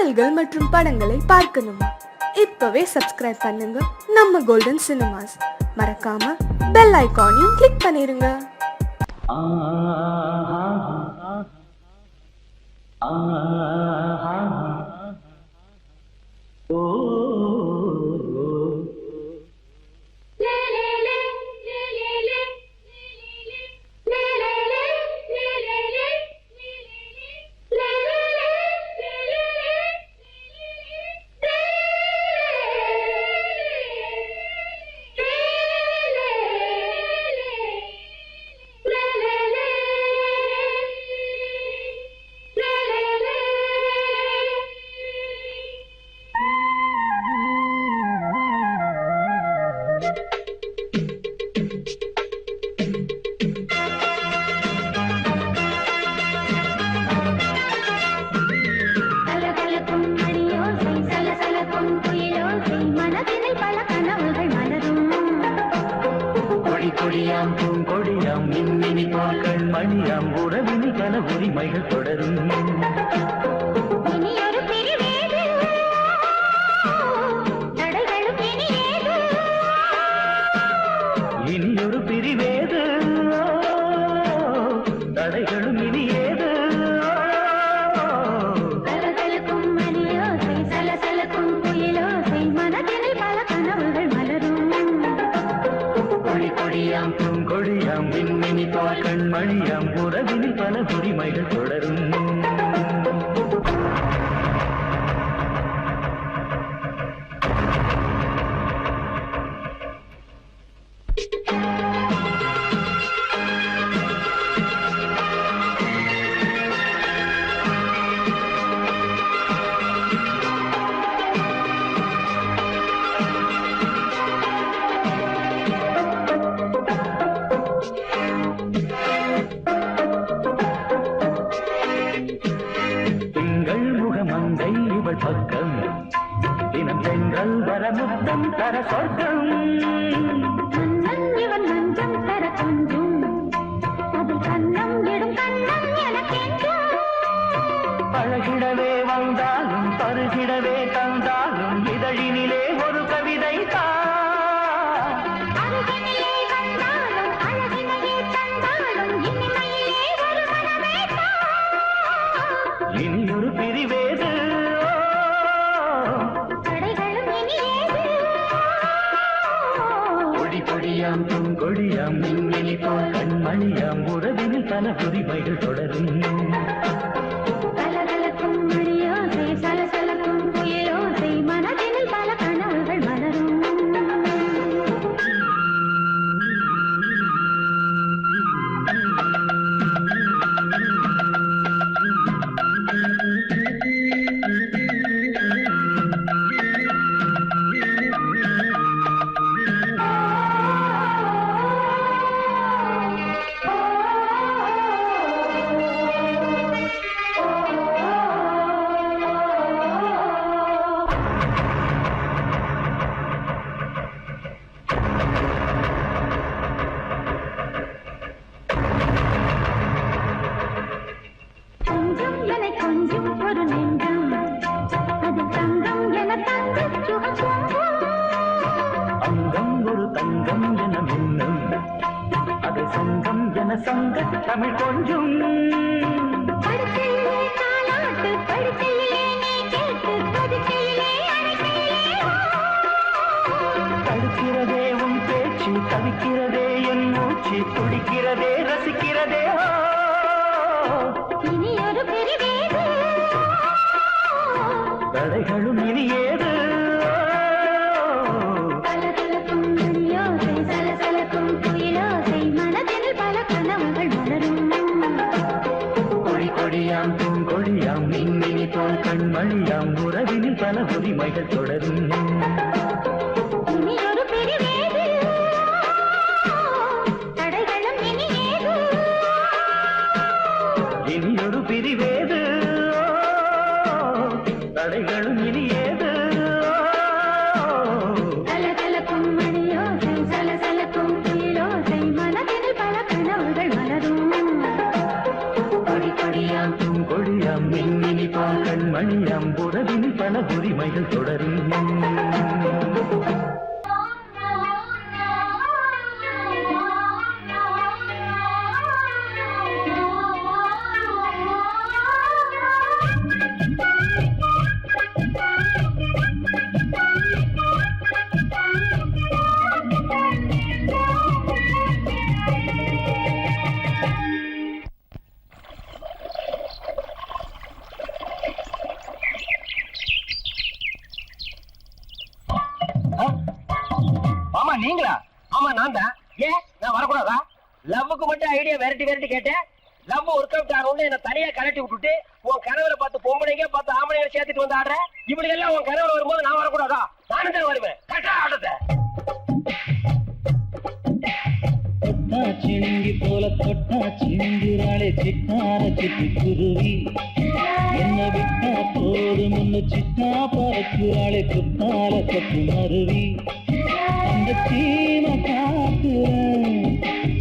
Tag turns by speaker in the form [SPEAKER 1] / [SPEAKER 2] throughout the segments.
[SPEAKER 1] பாடல்கள் மற்றும் படங்களை பார்க்கணுமா? இப்பவே சப்ஸ்கிரைப் பண்ணுங்க நம்ம கோல்டன் சினிமாஸ். மறக்காம பெல் ஐகானையும் கிளிக் பண்ணிருங்க.
[SPEAKER 2] கொடியாம் பூங்கொடியாம் மின்மினி பாக்கள் மணியாம் உறவினி பல உரிமைகள் தொடரும்.
[SPEAKER 3] இனியொரு பிரிவேது தடைகளும் இனியேது,
[SPEAKER 2] இனியொரு பிரிவேது தடைகளும் இனியேது.
[SPEAKER 3] கலகலக்கும் மணியோசை சலசலக்கும் குயிலோசை மனதினில் பல கனவுகள் மலரும்.
[SPEAKER 2] கொடியாம் பூங்கொடியாம் மின்மினி பாக்கள் மணியாம் உறவினி பல உரிமைகள் தொடரும். பக்கம் தினம் சென்றல் வரமுத்தம் தர சொர்க்கம்.
[SPEAKER 3] மன்னன் இவன் மஞ்சம் தர கொஞ்சும் அதில் கண்ணம் இடும் கண்ணம் எனக்கென்றும்.
[SPEAKER 2] பழகிடவே வந்தாலும் பருகிடவே தந்தாலும் இதழினிலே ஒரு கவிதை தான்.
[SPEAKER 3] அருகினிலே வந்தாலும் அழகினையே தந்தாலும் இனிமையிலே ஒரு மனமே தான்.
[SPEAKER 2] இனியொரு பிரிவேது கொடியாம் பூங்கொடியாம் மின்மினி போல் கண்மணியாம் உறவினில் பல உரிமைகள் தொடரும்.
[SPEAKER 3] கலகலக்கும் மணியோசை சலசலக்கும் குயிலோசை மனதினில் பல கனவுகள் மலரும். கொஞ்சம் ஒரு நெஞ்சம் அது தங்கம் என தங்க சுகம்.
[SPEAKER 2] அங்கம் ஒரு தங்கம் என மின்னும் அது சங்கம் என சங்க தமிழ் கொஞ்சம்.
[SPEAKER 3] படுக்கையிலே தாலாட்டு படுக்கையிலே நீ கேட்டு படுக்கையிலே அழைக்கையிலே
[SPEAKER 2] தடுக்கிறதே உன் பேச்சு தவிக்கிறதே என் மூச்சு துடிக்கிறதே ரசிக்கிறதே.
[SPEAKER 3] இனியொரு பிரிவேது
[SPEAKER 2] தடைகளும் இனியேது.
[SPEAKER 3] கலகலக்கும் மணியோசை சலசலக்கும் குயிலோசை மனதில் பல கனவுகள் மலரும்.
[SPEAKER 2] கொடியாம் பூங்கொடியாம் மின்மினி போல் கண்மணியாம் உறவினில் பல உரிமைகள் தொடரும்.
[SPEAKER 3] இனியொரு பிரிவேது தடைகளும் இனியேது,
[SPEAKER 2] இனியொரு பிரிவேது தடைகளும் இனியேது.
[SPEAKER 3] கலகலக்கும் மணியோசை சலசலக்கும் குயிலோசை மனதில் பல கனவுகள் மலரும்.
[SPEAKER 2] கொடியாம் பூங்கொடியாம் மின்மினி பால் கண்மணியாம் உறவினில் பல உரிமைகள் தொடரும்.
[SPEAKER 4] ஆமா நீங்களா? ஆமா நான் தான். ஏன் நான் வரக்கூடாதா? லவ்வுக்கு மட்டும் ஐடியா விரட்டி கேட்டேன். லவ் ஒர்க் அவுட் ஆகணும்னு என்ன தனியா கலட்டி விட்டுட்டு உன் கணவரை பார்த்து பொம்பளைங்க பார்த்து ஆம்பளைங்க சேர்த்துட்டு வந்து ஆடுற. இப்படி எல்லாம் உன் கணவர் வரும்போது நான் வரக்கூடாதா? நானும் தான் வருவேன். கட்டா ஆடுறத
[SPEAKER 2] சிணுங்கி போல தொட்டா சிந்துராளே சிட்டார சிட்டு குருவி என்ன விட்டா போதும் முன்னு சிட்டா பறக்குறாளே குத்தால கொத்து மருவி அந்த சீம காட்டுல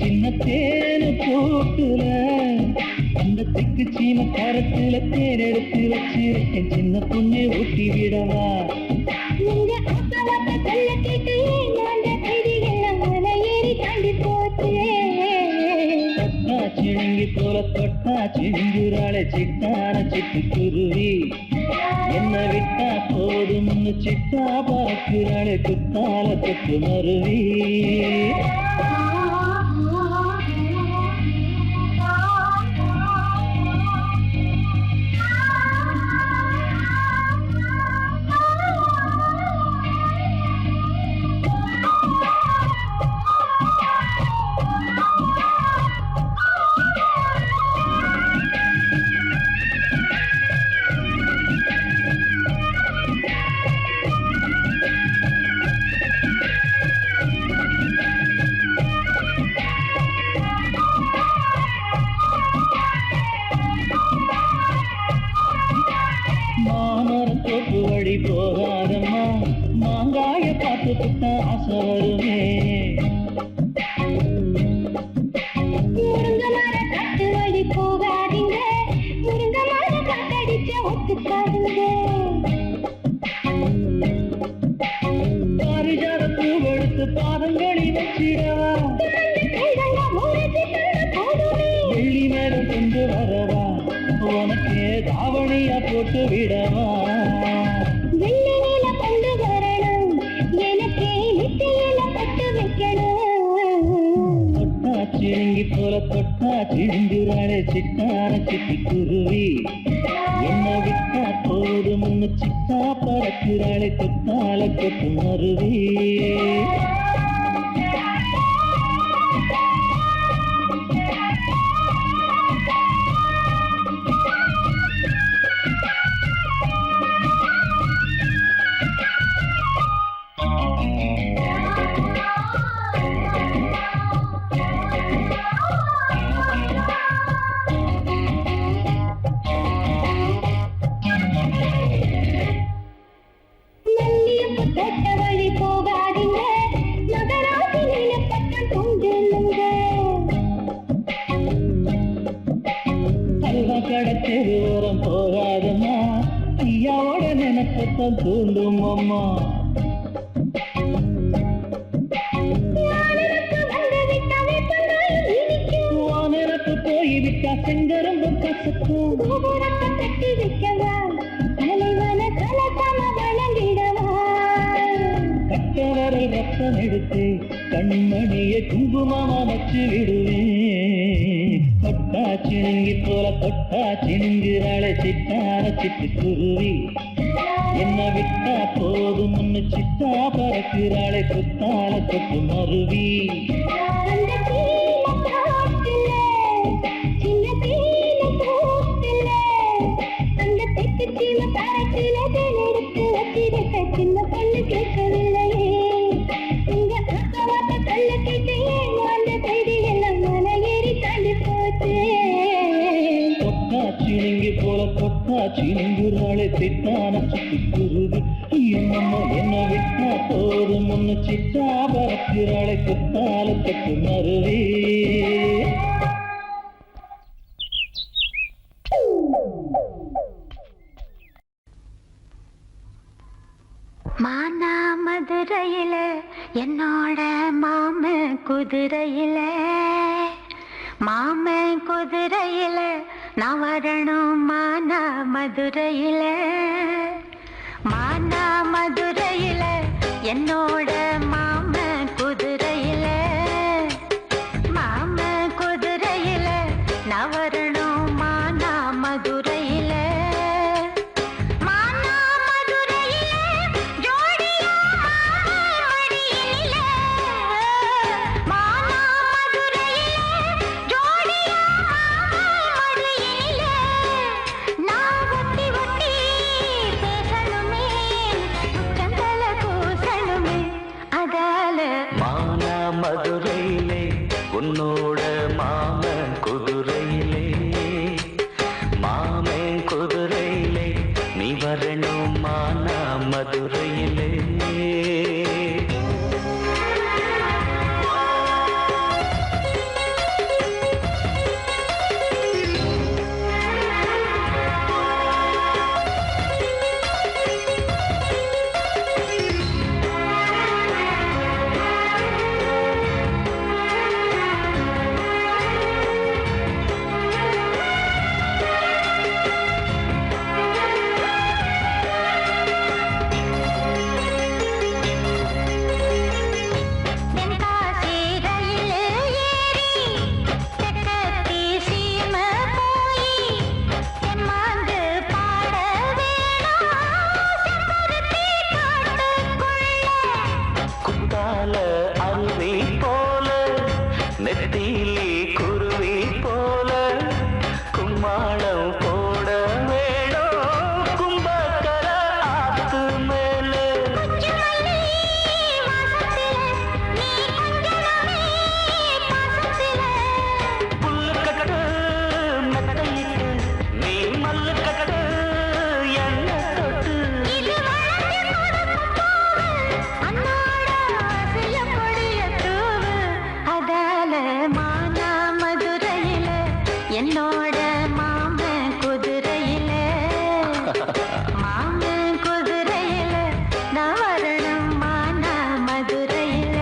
[SPEAKER 2] சின்ன தேனு கூட்டுல அந்த திக்கு சீம கரத்துல தேன் எடுத்து வச்சிருக்கேன் சின்ன பொண்ணு ஊட்டி விடவா
[SPEAKER 3] நீங்க அப்பளத்தை சொல்ல கேட்டு ஏமாந்த கைதிகள் மலையேறி தாண்டி போச்சு.
[SPEAKER 2] தொட்டா சிணுங்கி போல தொட்டா சிந்துராளே சிட்டார சிட்டு குருவி என்ன விட்டா போதும் முன்னு சிட்டா பறக்குறாளே குத்தால கொத்து மருவி மாமரத்தோப்பு வழி போகாதம்மா மாங்காய பார்த்து புட்ட ஆசை வருமே
[SPEAKER 3] முருங்க மர காட்டு வழி போகாதீங்க, முருங்க மர காத்தடிச்ச ஒத்துக்காதுங்க.
[SPEAKER 2] பாரிஜாத பூவெடுத்து பாதங்களி வச்சிடவா வெள்ளி மேடம் கொண்டு வரவா உனக்கு தாவணியா போட்டு விடவா
[SPEAKER 3] வெள்ளி நீல கொண்டு வரணும், எனக்கு நெத்தியில பட்டு வைக்கணும்.
[SPEAKER 2] தொட்டா சிணுங்கி போல தொட்டா சிந்துராளே சிட்டார சிட்டி குருவி என்ன விட்டா போதும் முன்னு சிட்டா பறக்குறாளே கொத்தால கொத்து மருவி
[SPEAKER 3] நல்லியப்பு தோட்ட வழி போகாதீங்க, நகராசி நீலப்பட்டம் கொண்டுங்க.
[SPEAKER 2] அல்வா கடத்தெரு ஓரம் போகாதம்மா ஐயாவோட நினைப்பத்தான் தூண்டும் அம்மா வானரத்து போய்விட்டா செங்கரம்பு கசக்கும்
[SPEAKER 3] கோபுரத்தை கட்டி வைக்கவா, தலைவன கலசம வணங்கிடவா.
[SPEAKER 2] கட்டவரை ரத்தம் எடுத்து கண்மணியை குங்குமமா வச்சு விடுவேன் தொட்டா சிணுங்கி போல தொட்டா சிணுங்குறாளே சிட்டார சிட்டு குருவி என்ன விட்டா போதும் முன்னு சிட்டா பறக்குறாளே குத்தால கொத்து மருவி
[SPEAKER 3] அந்த தீல காட்டுல, சின்ன தீல கூட்டுல, அந்த தெற்கு சீம கரத்துல எடுத்து வச்சிருக்க சின்ன பொண்ணு கேட்கவில்லையே. உங்க அக்கவாட்ட கல்ல கேட்டு ஏமாந்த கைதி எல்லாம் மலையேறி தாண்டி போச்சு.
[SPEAKER 2] தொட்டா சிணுங்கி போல தொட்டா சிணுங்குறாளே சிட்டான சிட்டு குருவி என்னம்மா என்ன விட்டா போதும் முன்னு சிட்டா பறக்குறாளே குத்தால கொத்து மருவி
[SPEAKER 3] மானா மதுரையில என்னோட மாம குதிரையில நான் வரணும் மானா மதுரையில என்னோட மாம குதிரையில நான் வரணும் மானா மதுரையில
[SPEAKER 2] மதுரையிலே உன்னோட மாமன் குதிரையிலே நீ வரணும் மானா மதுரையிலே அருவி போல நெத்திலி குருவி போல கும்மாளம் போட வேணும் கும்பக்கர ஆத்து மேல புல்லு கட்டு மெத்தையிட்டு நீ மல்லு கட்டு என்ன தொட்டு
[SPEAKER 3] என்னோட மாமன் குதிரையில நான் வரணும் மானா மதுரையில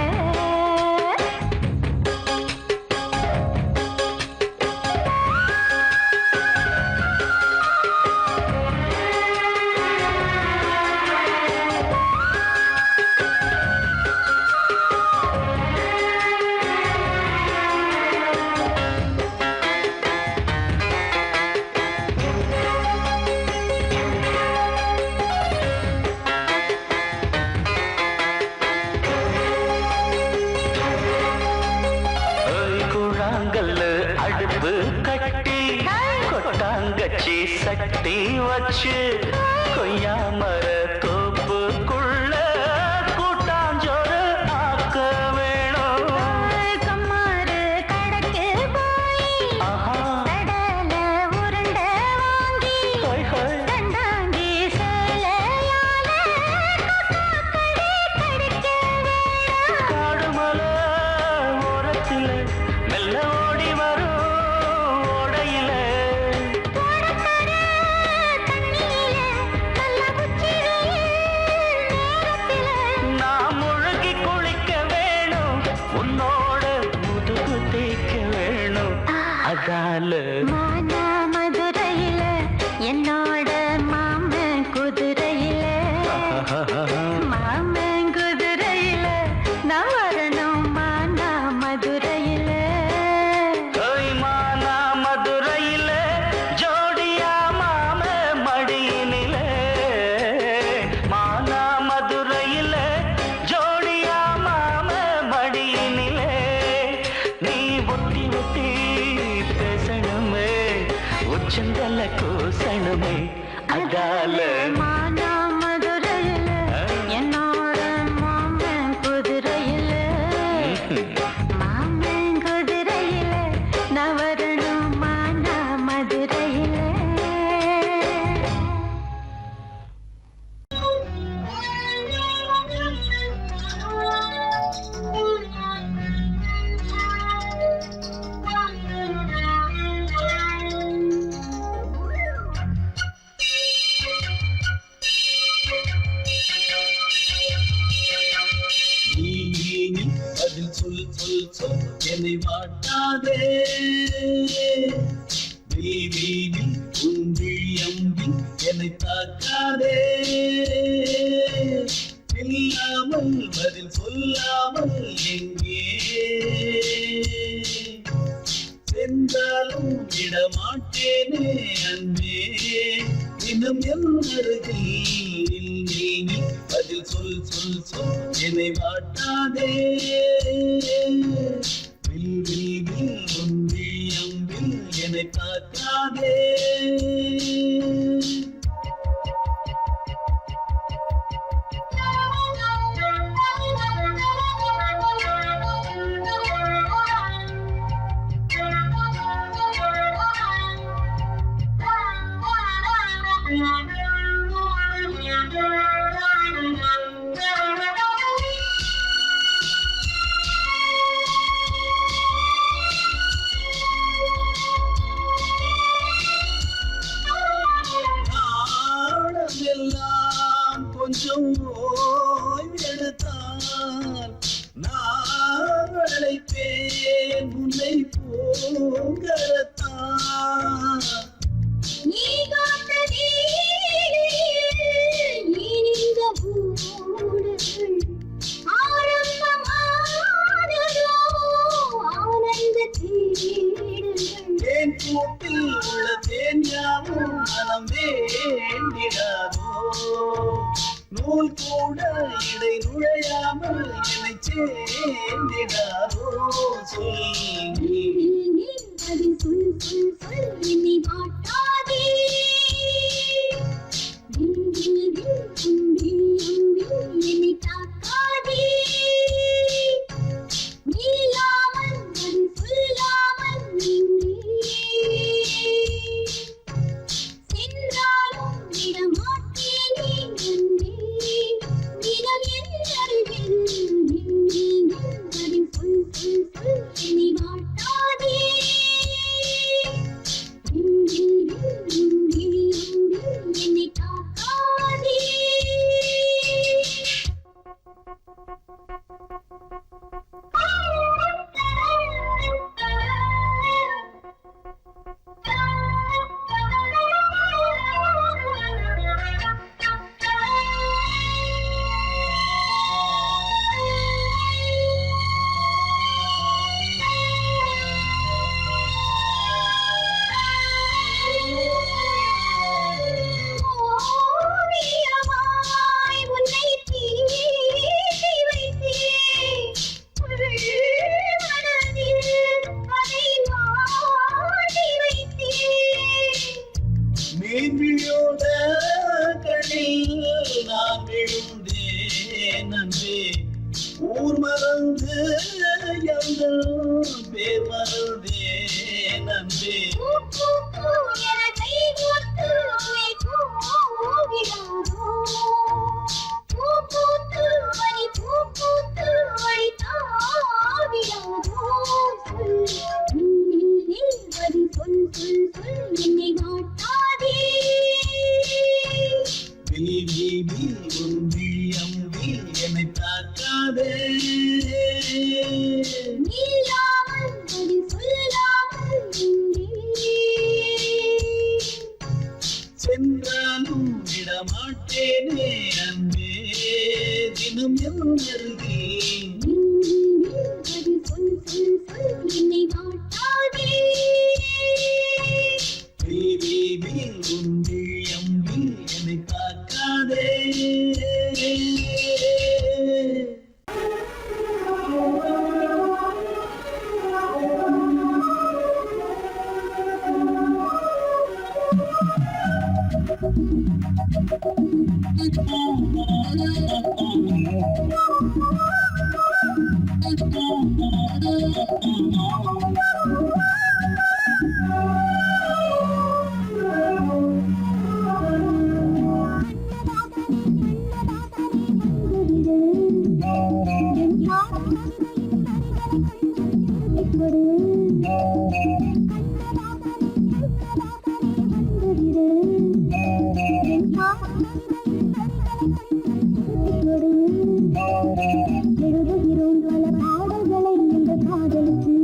[SPEAKER 2] அடுப்பு கட்டி கொட்டாங்கச்சி சட்டி வச்சு கொய்யா மர தோப்புக்குள்ள கூட்டாஞ்சோறு ஆக்க வேணும்
[SPEAKER 3] கம்மாறு கடைக்கு போய் கடல உருண்டை வாங்கி தண்டாங்கி சேலையால கடிக்க வேணும்
[SPEAKER 2] காடுமலை ஓரத்தில மெல்ல ஓடி வரும் ஓடையில நான் முழுகி குளிக்க வேணும் உன்னோட முதுகு தேய்க்க வேணும் அதால
[SPEAKER 3] மானா மதுரையில என்னோட மாமன் குதிரையில நான் வரணும் மானா மதுரையில
[SPEAKER 2] மானா மதுரையில ஜோடியா மாம மடியினில மானா மதுரையில ஜோடியா மாம மடியினில நீ ஒட்டி ஒட்டி பேசணுமே உச்சந்தல கூசணுமே அதால
[SPEAKER 3] மானா மதுரையில என்னோட மாமன் குதிரையில நான் வரணும் மானா மதுரையில
[SPEAKER 5] என்னை வாட்டாதே உன் அம்பி என்னை தாக்காதே இல்லாமல் பதில் சொல்லாமல் எங்கே சென்றாலும் விடமாட்டேனே அன்பே தினம் என் அருகில் நீ பதில் சொல் சொல் சொல் என்னை வாட்டாதே வில் வில் வில் ஒன்றி அம்பில் என்னை தாக்காதே கொஞ்சம் ஓய்வெடுத்தால் நான் அழைப்பேன் உன்னை போங்கரத்தான்
[SPEAKER 3] நீ காத்த நீங்க ஊடல் ஆரம்பமானதோ ஆனந்த தேடல்
[SPEAKER 5] தேன் கூட்டில் உள்ள தேன் யாவும் மனம் வேண்டிடாதோ நூல் கூட இடை நுழையாமல் என்னை சேர்ந்திடாதோ சொல்
[SPEAKER 3] அது சொல் சொல் சொல் என்னை வாட்டாதே என்னை தாக்காதே நீலாமல் அது சொல்லாமல் சென்றாலும் விடமாட்டேனே நன்றே தினம் என் அருகில் அது சொல் சொல் சொல் என்னை வாட்டாதே என்னை தாக்காதே ஓவியமாய் உன்னை தீட்டி வைத்தேன் மனதில் அதை மாட்டி வைத்தேன்
[SPEAKER 5] மீன்பிழியோட கண்ணில் நான் விழுந்தேன் அன்பே ஊர் மறந்து எங்கள் பேர் மறந்தேன் அன்பே
[SPEAKER 3] என கை கோர்த்து உன்னை கூவிடாதோ பூப்பூத்து வழி பூப்பூத்து வழி தாவிடாதோ வரி சொல் சொல் சொல் என்னை வாட்டாதே
[SPEAKER 5] விழி ஒன்றி அம்பி என்னை தாக்காதே
[SPEAKER 3] நீலாமல் வரி சொல்லாமல்
[SPEAKER 5] சென்றாலும் விடமாட்டேனே அன்பே தினம் என் அருகில்
[SPEAKER 3] வரி சொல் சொல் சொல் என்னை வாட்டாதே
[SPEAKER 5] விழி ஒன்றி அம்பி என்னை தாக்காதே
[SPEAKER 3] எழுதுகிறோம் பல பாடல்களை இந்த காதலுக்கு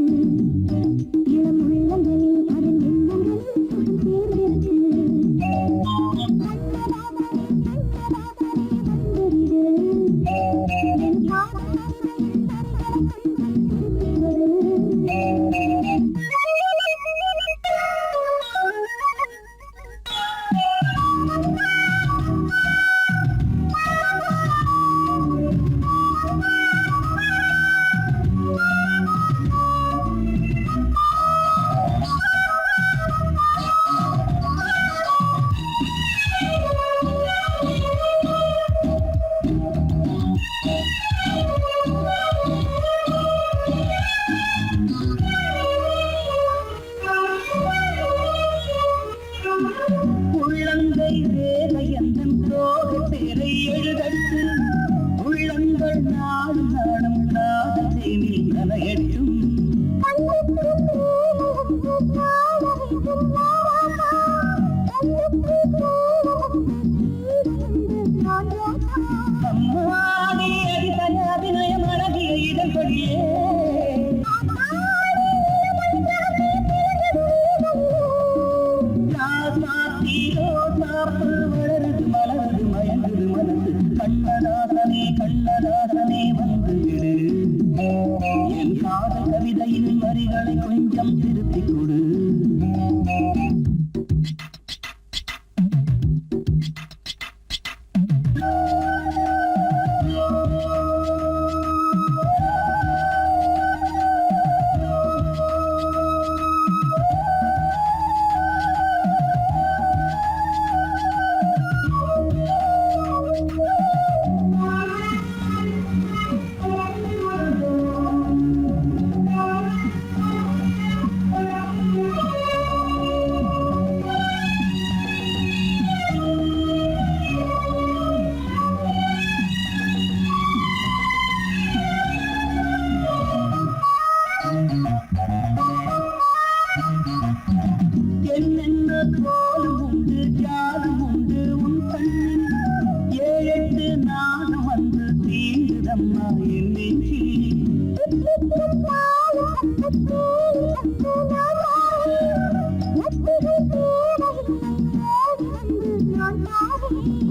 [SPEAKER 5] என்னென்ன கோலும் உண்டு ஜாலும் உண்டு உன் கண்ணில் 7-8 நாகம் வந்து தீண்டுதம்மா என் நெஞ்சில்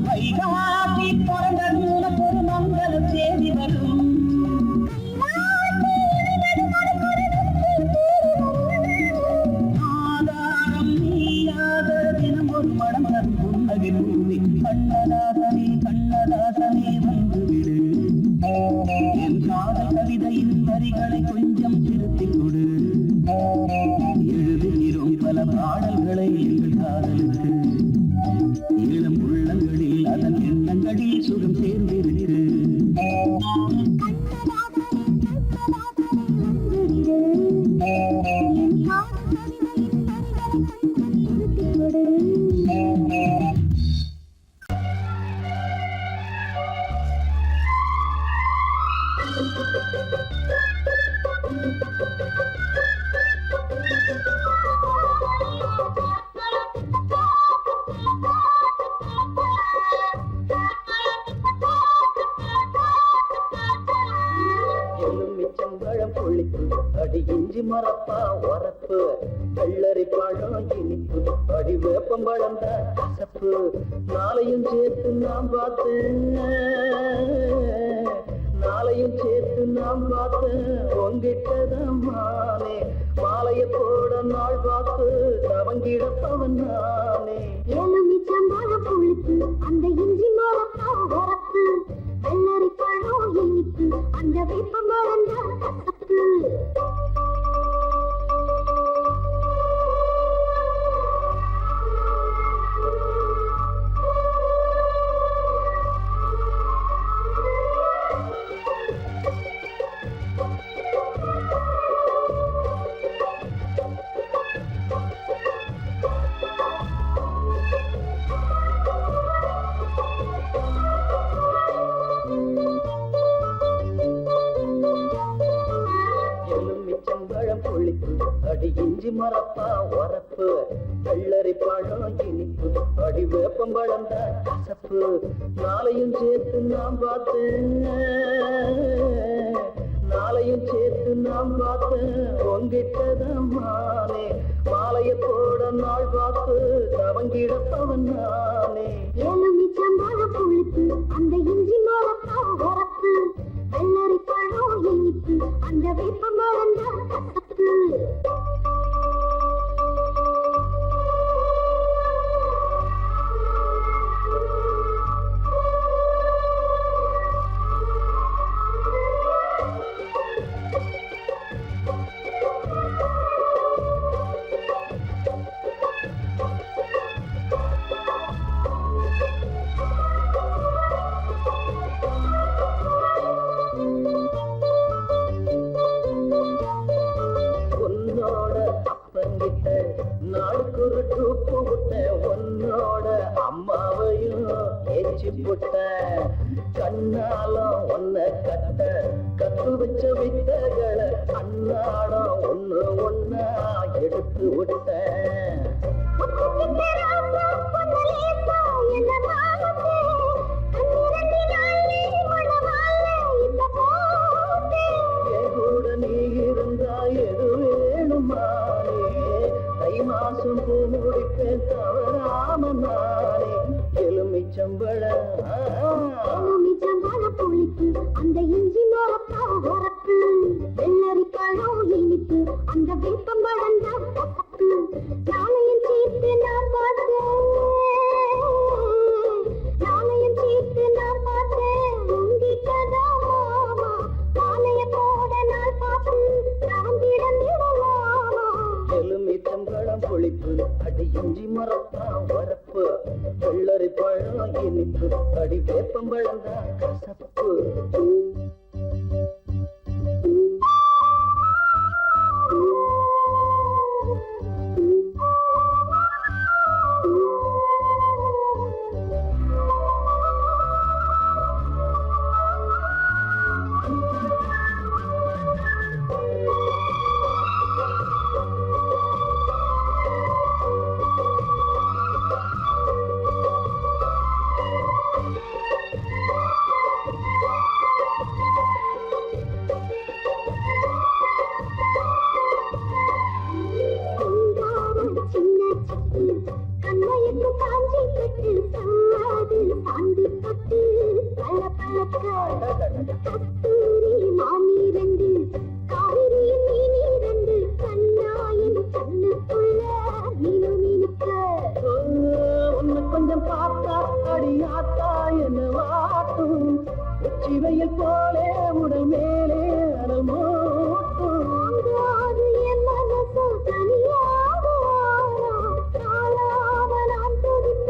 [SPEAKER 5] வைகாசி பிறந்த உனக்கு ஒரு மங்கள செய்தி வரும் ஆதாரம் நீயாத தினம் ஒரு மனம் தரும் புன்னகை பூமி கண்ணதாசனே கண்ணதாசனே வந்துவிடு என் காதல் கவிதையின் வரிகளை கொஞ்சம் திருத்திக் கொடு எழுதுகிறோம் பல பாடல்களை எங்கள் காதலுக்கு இளம் உள்ளங்களில் அதன் எண்ணங்களில் சுகம் சேர்ந்திருக்கு எலுமிச்சம்பழம் புளிப்பு அடி இஞ்சி மரப்பா உரப்பு வெள்ளரி பழம் இனிப்பு அடி வேப்பம்பழம் தான் கசப்பு நாளையும் சேர்த்து நாம் பார்த்தேன் நாளையும் சேர்த்து நாம் பார்த்தேன் உங்கிட்டதான் மானே மாலைய போட நாள் பார்த்து தவங்கிடப்பவன் நானே
[SPEAKER 3] எலுமிச்சம்பழம் புளிப்பு அந்த இஞ்சி மரப்பா உரப்பு வெள்ளரி பழம் இனிப்பு அந்த வேப்பமரம் தான் கசப்பு
[SPEAKER 5] எலுமிச்சம்பழம் புளிப்பு அடி இஞ்சி மரப்பா உரப்பு வெள்ளரி பழம் இனிப்பு அடி வேப்பம்பழம் தான் கசப்பு நாளையும் சேர்த்து நாம் பார்த்தேன் நாளையும் சேர்த்து நாம் பார்த்தேன் உங்கிட்டதான் மானே மாலைய போட நாள் பார்த்து தவங்கிடப்பவன் நானே
[SPEAKER 3] எலுமிச்சம்பழம் புளிப்பு அந்த இஞ்சி மரப்பா உரப்பு வெள்ளரி பழம் இனிப்பு அந்த வேப்பமரம் தான் கசப்பு
[SPEAKER 5] உன்னோட அப்பங்கிட்ட நாளுக்கு ஒரு டூப்பு விட்டேன் உன்னோட அம்மாவையும் ஏச்சி போட்டேன் கண்ணாலம் ஒன்ன கத்து வச்ச வித்தகளை அன்னாடம் ஒன்னா எடுத்து விட்டேன் கூட நீ இருந்தா எது வேணுமானே தை மாசம் பூ முடிப்பேன் தவறாம நானே எலுமிச்சம்பழம்
[SPEAKER 3] புளிப்பு அந்த இஞ்சி மரப்பா உரப்பு வெள்ளரி பழம் இனிப்பு அந்த வேப்பம்பழம் தான் கசப்பு நாளையும் சேர்த்து நான் பார்த்தேன்
[SPEAKER 5] மரத்தான் வரப்பு வெள்ளரி பழம் இனிப்பு அடி வேப்பம்பழம் தான் கசப்பு கொஞ்சம் பார்த்தா அடியாத்தா என்ன வாட்டும் உச்சிவையில் போலே உடல் மேலே அடல் மோட்டும் என் மனசு தனியாக நான் துடித்த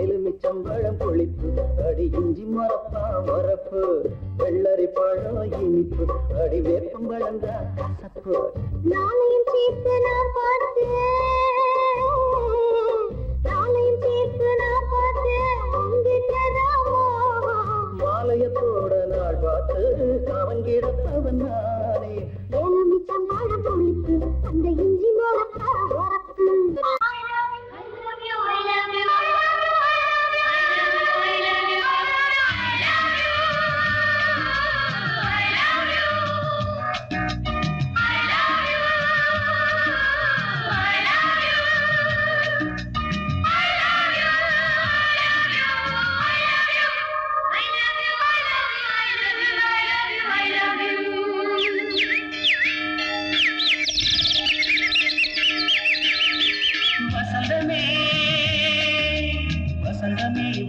[SPEAKER 5] எலுமிச்சம்பழம் பொழிப்பு அடி இஞ்சி மரப்பா மரப்பு வெள்ளரி பழம் இனிப்பு அடி வேப்பம்பழம் தான் கசப்பு நாளையும் சேர்த்து நான் பார்த்தேன் மாலையத்தோட நாள் பார்த்து கவங்கிடத்தவன் நானே எலுமிச்சம்பழம் பொழிப்பு அந்த இஞ்சி மரப்பா மரப்பு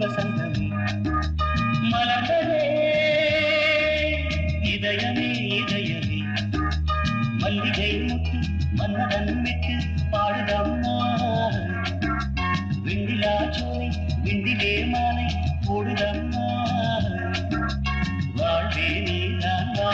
[SPEAKER 5] வசந்தமே மலர்ந்ததே இதயமே இதயமே மல்லிகை முத்து மன்னதன் விட்டு பாடுதம்மா விண்டிலா சோலை விண்டிலே மாலை போடுதம்மா வாழ்வே நீதான் வா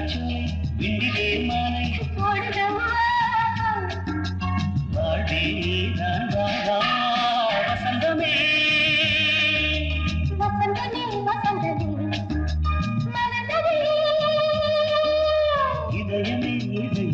[SPEAKER 2] நகைச்சுவை விண்டிலே மாலை
[SPEAKER 3] போடுதமா
[SPEAKER 2] வாழ்வே நான் வாழா வசந்தமே
[SPEAKER 3] வசந்தமே வசந்தமே மனதே
[SPEAKER 2] இதயமே இதயமே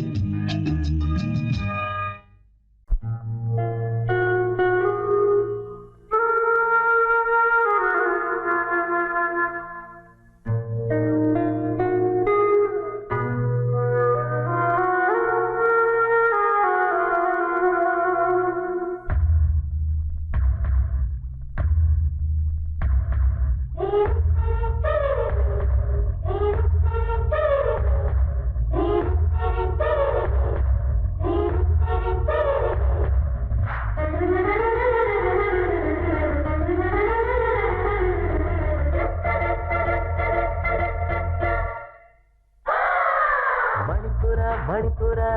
[SPEAKER 5] மணிப்புரா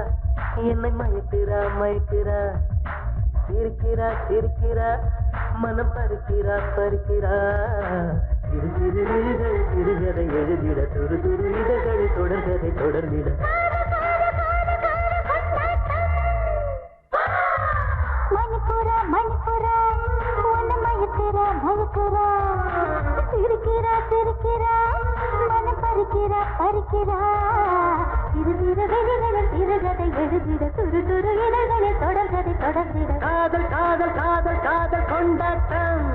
[SPEAKER 5] என்னை மயக்கிறா சிரிக்கிறா மனம் பறிக்கிறா சிறு சிறு விழிகள் சிறுகதை எழுதிட துரு துரு இதழ்களை தொடர்ந்திட
[SPEAKER 3] மணிப்புரா உன்னை மயக்கிறா சிரிக்கிறா மனம் பறிக்கிறா சிறு சிறு வெளிகளில் சிறுகதை எழுதிட துரு துரு இதழ்களை தொடர்ந்திட
[SPEAKER 5] காதல் கொண்டாட்டம்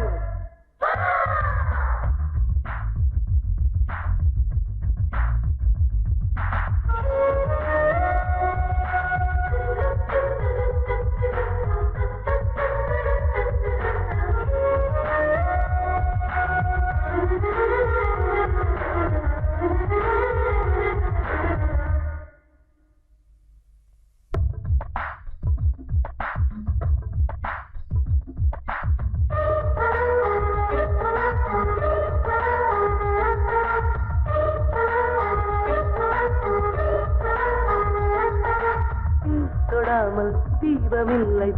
[SPEAKER 5] தொடாமல் தீபமில்லை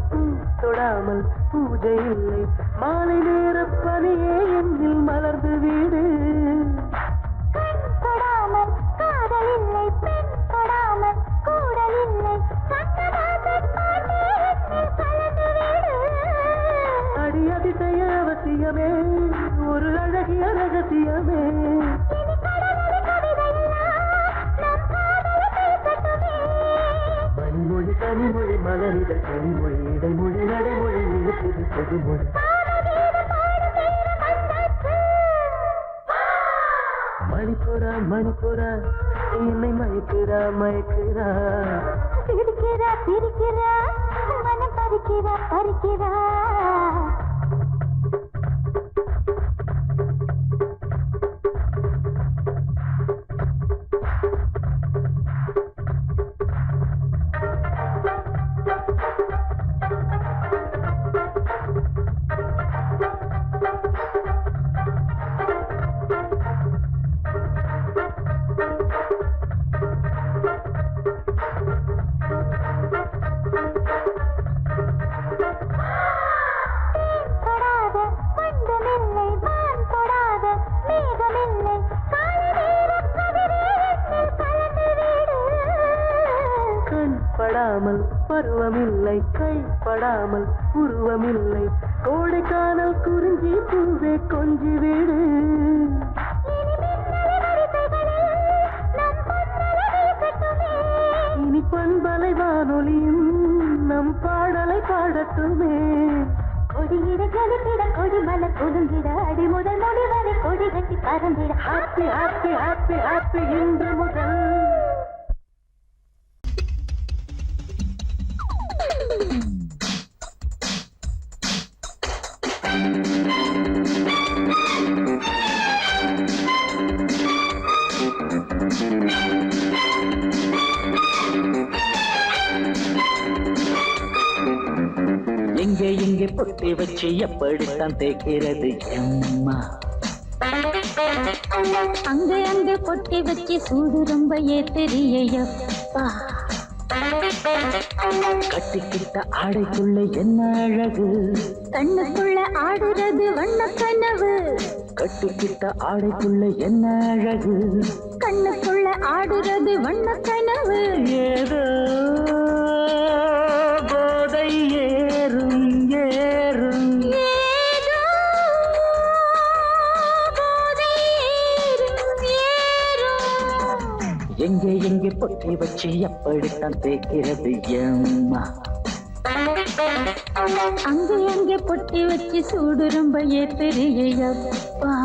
[SPEAKER 5] தொடாமல் பூஜை இல்லை மாலை நேர பனியே என்னில் மலர்ந்து வீடு
[SPEAKER 3] தொடாமல் காதல் இல்லை பெண் தொடாமல் கூடல் இல்லை
[SPEAKER 5] அடி அதிசய அவசியமே ஒரு அழகிய ரகசியமே மணிமொழி கனிமொழி மலரிட கனிமொழி இடைமொழி நடைமொழி இழுத்தது பொதுமொழி மணிப்புரா என்னை மயக்கிறா
[SPEAKER 3] சிரிக்கிறா மனம் பறிக்கிறா
[SPEAKER 5] படாமல் பருவமில்லை கைப்படாமல் உருவமில்லை கோடைக்கானல் குறிஞ்சி பூவே கொஞ்சி வீடு இனி பண்பலை வானொலியும் நம் பாடலை பாடட்டுமே
[SPEAKER 3] கொடியிட ஜலித்திட கொடிமல கொழுந்திட அடி முதல் மொழி வரை கொடி கட்டி பறந்திட
[SPEAKER 5] ஹாப்பி ஹாப்பி ஹாப்பி ஹாப்பி இன்று முதல்
[SPEAKER 2] எங்கே பொட்டி வச்சு எப்படித்தான் தேய்க்கிறது அம்மா
[SPEAKER 3] அங்கே பொட்டி வச்சு சூடு ரொம்ப ஏத்தெரியப்பா
[SPEAKER 2] கட்டிக்கிட்ட ஆடைக்குள்ள என்ன அழகு
[SPEAKER 3] கண்ணுக்குள்ள ஆடுறது வண்ண கனவு
[SPEAKER 5] கட்டிக்கிட்ட ஆடைக்குள்ள என்ன அழகு,
[SPEAKER 3] கண்ணுக்குள்ள ஆடுறது வண்ண கனவு.
[SPEAKER 5] ஏதோ போதை ஏறும் ஏறும்,
[SPEAKER 3] ஏதோ போதை ஏறும் ஏறும்.
[SPEAKER 5] எங்கே எங்கே பொட்டி வச்சு எப்படித்தான் தேய்க்கிறது எம்மா,
[SPEAKER 3] அங்கே அங்கே பொட்டி வச்சு சூடு ரொம்ப ஏத்தறியப்பா.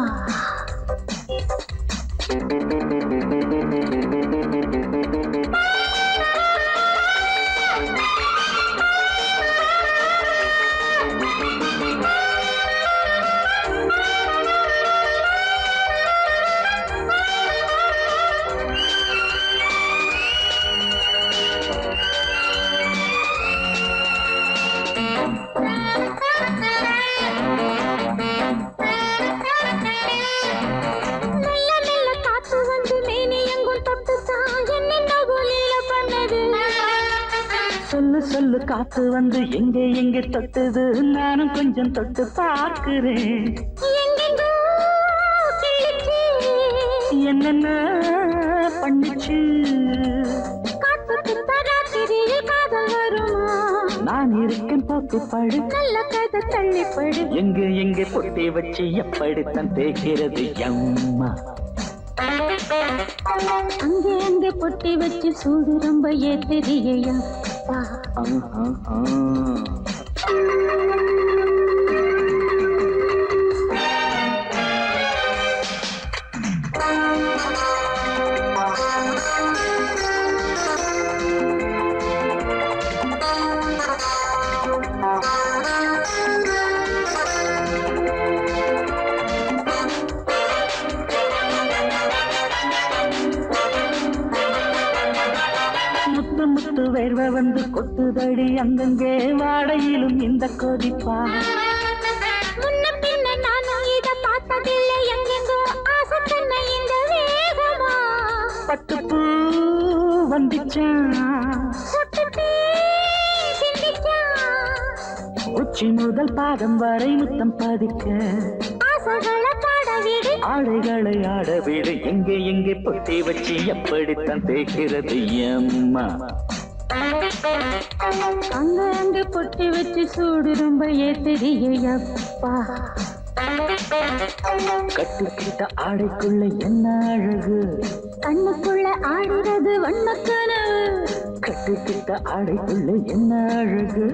[SPEAKER 5] சொல்லு சொல்லு காத்து வந்து எங்கே எங்கே தொட்டுது, நானும் கொஞ்சம் தொட்டு பார்க்கிறேன். என்னென்ன பண்ணுச்சு, நான் இருக்கேன் போக்குப்படு,
[SPEAKER 3] நல்ல கதை தள்ளிப்படு.
[SPEAKER 5] எங்கே எங்கே பொட்டி வச்சு எப்படித்தான் தேய்க்கிறது எம்மா,
[SPEAKER 3] அங்கே அங்கே பொட்டி வச்சு சூடு ரொம்ப ஏத்தறியப்பா.
[SPEAKER 5] முத்து முத்து வேர்வை வந்து கொட்டுதடி அங்கங்கே, வாடையிலும் இந்த கொதிப்பா.
[SPEAKER 3] முன்ன பின்ன நானும் இத பார்த்ததில்லை, எங்கெங்கோ ஆசை தன்னை இந்த வேகமா.
[SPEAKER 5] பட்டுப்பூ வந்துச்சான், உச்சி முதல் பாதம் வரை முத்தம் பதிக்க,
[SPEAKER 3] ஆசைகளை பாட விடு,
[SPEAKER 5] ஆடைகளை ஆட வீடு, எங்கே எங்கே பொட்டி வச்சு எப்படித்தான் தேய்க்கிறது எம்மா,
[SPEAKER 3] அங்க அங்க பொட்டி வச்சு சூடு ரொம்ப ஏத்தறியப்பா.
[SPEAKER 5] கட்டிக்கிட்ட ஆடைக்குள்ள என்ன அழகு,
[SPEAKER 3] கண்ணுக்குள்ள ஆடுறது வண்ணக்கனவு,
[SPEAKER 5] கட்டிக்கிட்ட ஆடைக்குள்ள என்ன அழகு,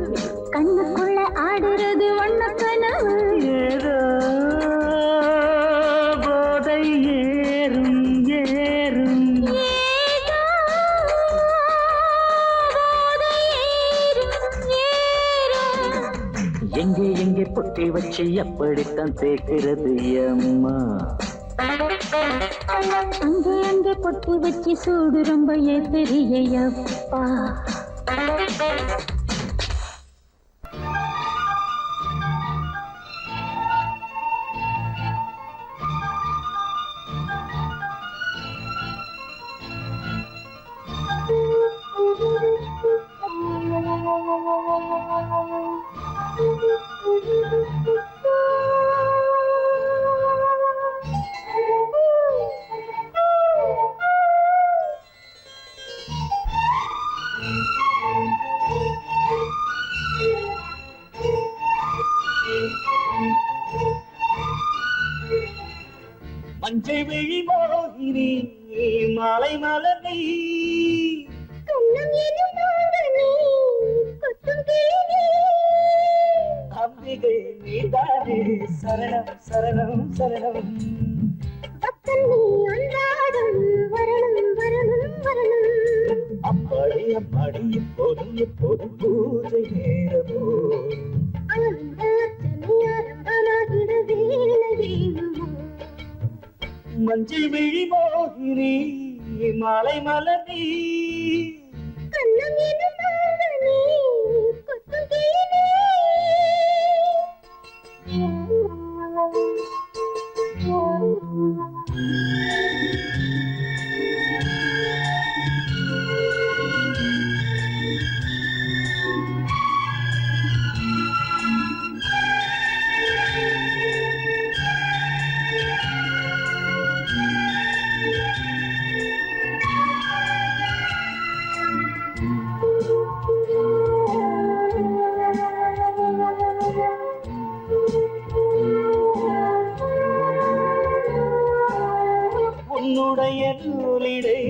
[SPEAKER 3] கண்ணுக்குள்ள ஆடுறது வண்ணக்கனவு.
[SPEAKER 5] ஏதோ போதை ஏறும் ஏறும்,
[SPEAKER 3] ஏதோ போதை ஏறும் ஏறும்.
[SPEAKER 5] எங்கே எங்கே பொட்டி வச்சு எப்படித்தான் தேய்க்கிறது எம்மா,
[SPEAKER 3] அங்கே அங்கே பொட்டி வச்சு சூடு ரொம்ப ஏத்தறியப்பா.
[SPEAKER 5] மஞ்சள் விழி மோகினி மாலை மலர்நீ, அம்பிகை நீதானே சரணம் சரணம் சரணம், அப்பாடி அப்பாடி எப்போதும் எப்போதும் பூஜை நேரமோ, மஞ்சள் விழி மோகினி மாலை மலர்நீ, மேடை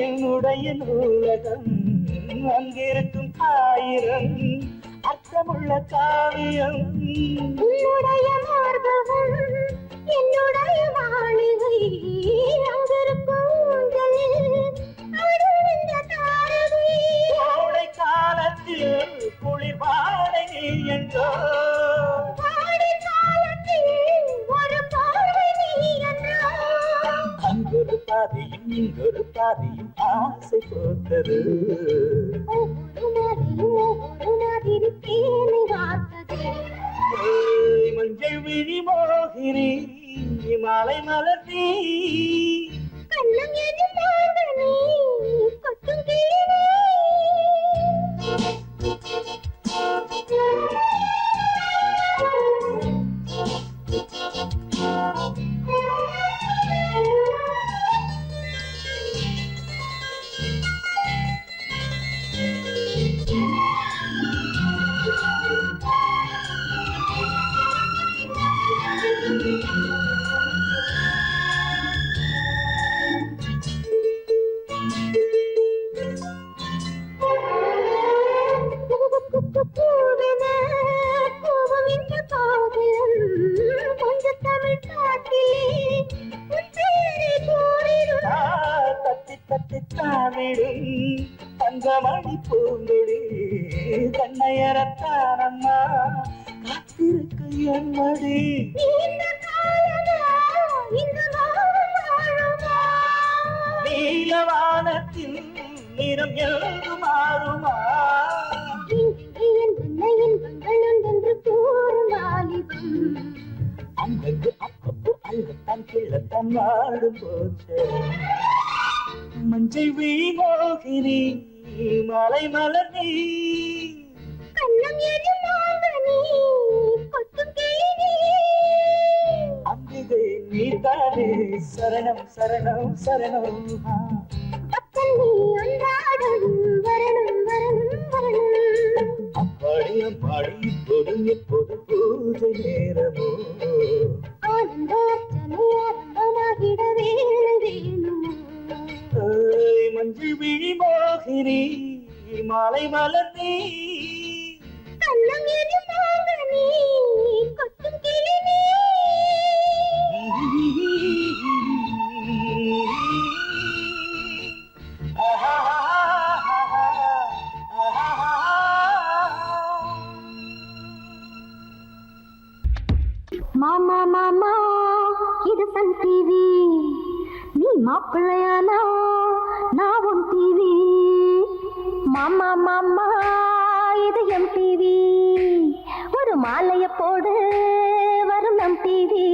[SPEAKER 5] என்னுடைய நூலகம் அங்கிருக்கும் 1000 அர்த்தமுள்ள காவியம்
[SPEAKER 3] உன்னுடைய மார்பகம் என்னுடைய மாளிகை அங்கிருக்கும் ஊஞ்சலில் ஆடும் இந்த தாரகை.
[SPEAKER 5] கோடை காலத்தில் குளிர்பாடை நீ என்றோ
[SPEAKER 3] கோடை காலத்தில் ஒரு பார்வை நீ என்றோ.
[SPEAKER 5] அங்கொரு பாதியும் இங்கொரு பாதியும் ஆசை போத்தது
[SPEAKER 3] ஒவ்வொரு மாதிரி தேனை வார்த்தது.
[SPEAKER 5] மஞ்சள் விழி மோகினி மாலை மலர்த்தி
[SPEAKER 3] கண்ணம் எதிர்பார்த்த நீ கொட்டும் கிளியே. பூவென கோபம் என்ற காதலும் கொஞ்சம் தமிழ் காட்டிலே உன் பேரை கூறிடும்.
[SPEAKER 5] தத்தி தத்தி தாவிடும் தங்கமணி பூங்கொடி கண்ணையரத்தானம்மா காத்திருக்கு என்னடி
[SPEAKER 3] இந்த காலமா இந்த மாதம் வாழுமா?
[SPEAKER 5] நீலவானத்தின் நிறம் எழுது மாறுமா
[SPEAKER 3] இன்பங்கள் ஒன்றென்று கூறும் வாலிபம்.
[SPEAKER 5] அங்கங்கு அப்பப்போ அழுகத்தான் கிள்ளத்தான் வாடும் போச்சு மஞ்சள் விழி மோகினி மாலை மலர்த்தி
[SPEAKER 3] கண்ணம் எதிர்பார்த்த நீ கொட்டும் கிளியே.
[SPEAKER 5] அம்பிகை நீதானே சரணம் சரணம் சரணம்
[SPEAKER 3] பக்கம் நீ அன்றாடம் வரணும் வரணும் வரணும்.
[SPEAKER 5] அப்பாடி அப்பாடி இப்போதும் எப்போது பூஜை நேரமோ
[SPEAKER 3] ஆனந்த அர்ச்சனை ஆரம்பமாகிட வேலை வேணுமோ.
[SPEAKER 5] மஞ்சள் விழி மோகினி மாலை மலர்த்தி
[SPEAKER 3] கண்ணம் எதிர்பார்த்த நீ கொட்டும் கிளியே. மாமா மாமா இது சன் டிவி, நீ மாப்பிள்ளையானா நான் உன் டிவி. மாமா மாமா இது எம் டிவி, ஒரு மாலைய போடு வரும் நம் டிவி.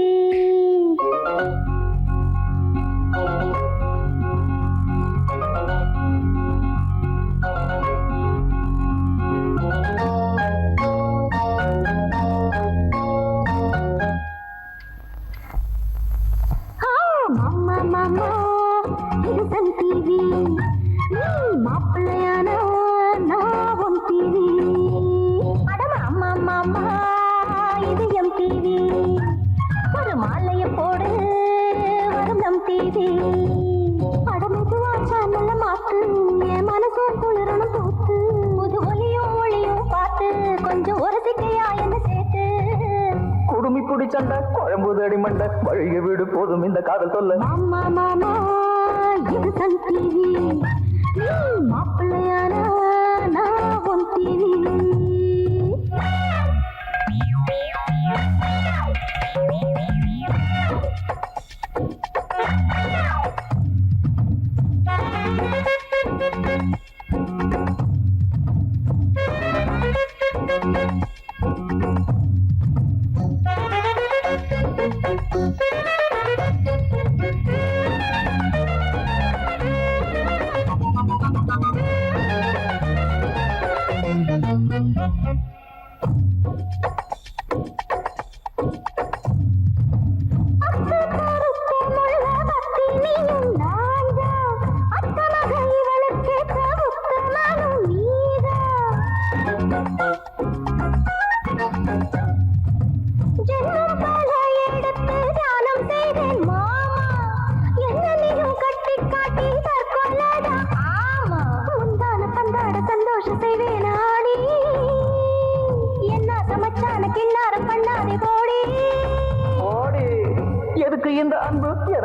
[SPEAKER 3] மாமா மாமா இது சன் டிவி, நீ மாப்பிள்ளையானா நான் உன் டிவி. அட மாமா மாமா இது எம் டிவி, ஒரு மாலைய போடு வரும் நம் டிவி. அட மெதுவா சேனல்ல மாத்து, என் மனசு குளிரணும் தூத்து. புது ஒலியும் ஒளியும் பார்த்து கொஞ்சம் உரசிக்கையா என்ன சேர்த்து.
[SPEAKER 5] குடுமி குடி சண்டை குழம்பு அடி மண்டை வழிய வீடு போதும் இந்த காதல் சொல்ல.
[SPEAKER 3] மாமா மாமா இது சன் டிவி, நீ மாப்பிள்ளையானா நான் உன் டிவி. அத்தனகை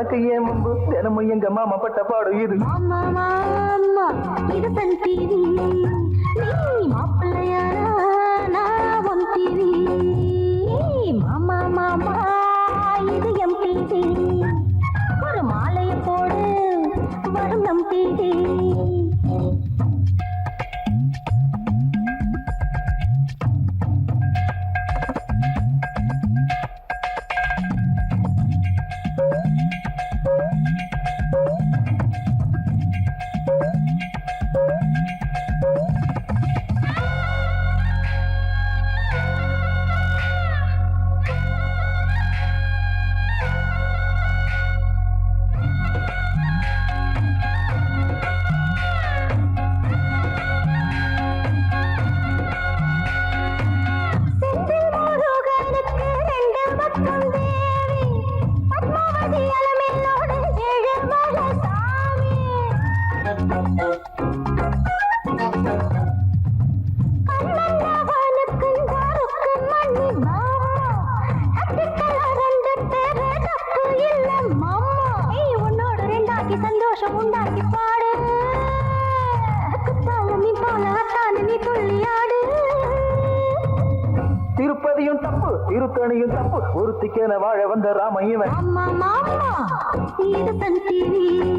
[SPEAKER 5] உனக்கு ஏன் முன்பு தினமும் எங்க மாமா பட்ட பாடு இது
[SPEAKER 3] மாமா மாமா இது சன் டிவி நீ மாப்பிள்ளையாரா நான் உன் டிவி மாமா மாமா இது எம் டிவி ஒரு மாலையை போடு வரும் நம் டிவி சந்தோஷம் உண்டாக்கி பாடு குத்தாலமி போல அத்தானி துள்ளியாடு
[SPEAKER 5] திருப்பதியும் தப்பு திருத்தணியும் தப்பு ஒருத்திக்கென வாழ வந்த ராமையவன்
[SPEAKER 3] மாமா மாமா இது சன் டிவி